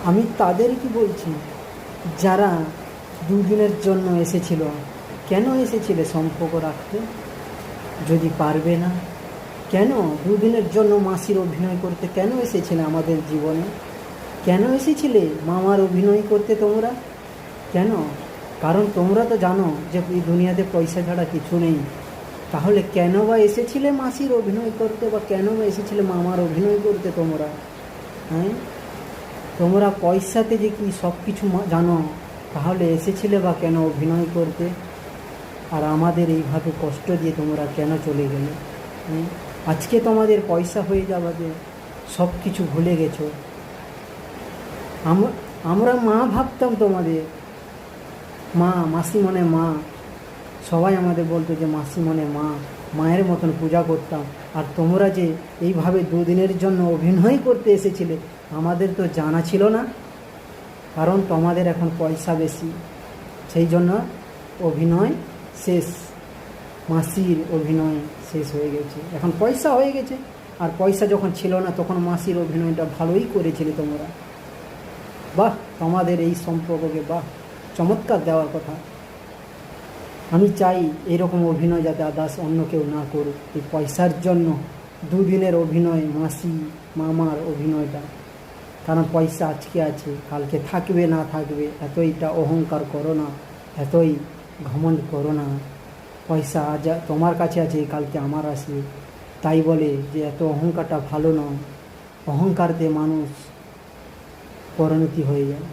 আমি তাদেরকে বলছি যারা দুদিনের জন্য এসেছিল। কেন এসেছিলে সম্পর্ক রাখতে যদি পারবে না? কেন দুদিনের জন্য মাসির অভিনয় করতে কেন এসেছিলে আমাদের জীবনে? কেন এসেছিলে মামার অভিনয় করতে তোমরা? কেন? কারণ তোমরা তো জানো যে এই দুনিয়াতে পয়সা ছাড়া কিছু নেই। তাহলে কেন বা এসেছিলে মাসির অভিনয় করতে, বা কেন বা এসেছিলে মামার অভিনয় করতে তোমরা? হ্যাঁ, তোমরা পয়সাতে যে কি সব কিছু জানো, তাহলে এসেছিলে বা কেন অভিনয় করতে? আর আমাদের এইভাবে কষ্ট দিয়ে তোমরা কেন চলে গেলে? আজকে তোমাদের পয়সা হয়ে যাবে, সব কিছু ভুলে গেছো। আমরা মা ভাবতাম তোমাদের, মা, মাসি মনে মা। সবাই আমাদের বলতো যে মাসি মনে মা, মায়ের মতন পূজা করতাম। আর তোমরা যে এইভাবে দুদিনের জন্য অভিনয় করতে এসেছিলে, আমাদের তো জানা ছিল না। কারণ তোমাদের এখন পয়সা বেশি, সেই জন্য অভিনয় শেষ। মাসির অভিনয় শেষ হয়ে গেছে, এখন পয়সা হয়ে গেছে। আর পয়সা যখন ছিল না তখন মাসির অভিনয়টা ভালোই করেছিলে তোমরা। বাহ, তোমাদের এই সম্পর্ককে বাহ, চমৎকার দেওয়ার কথা। আমি চাই এরকম অভিনয় যাতে আদার্স অন্য কেউ না করুক। এই পয়সার জন্য দুদিনের অভিনয়, মাসি মামার অভিনয়টা। কারণ পয়সা আজকে আছে, কালকে থাকবে না থাকবে, এতইটা অহংকার করো না, এতই ঘমণ্ড করো না। পয়সা আজ তোমার কাছে আছে, কালকে আমার আসবে। তাই বলে যে এত অহংকারটা ভালো নয়। অহংকার দিয়ে মানুষ পরিণতি হয়ে যায়।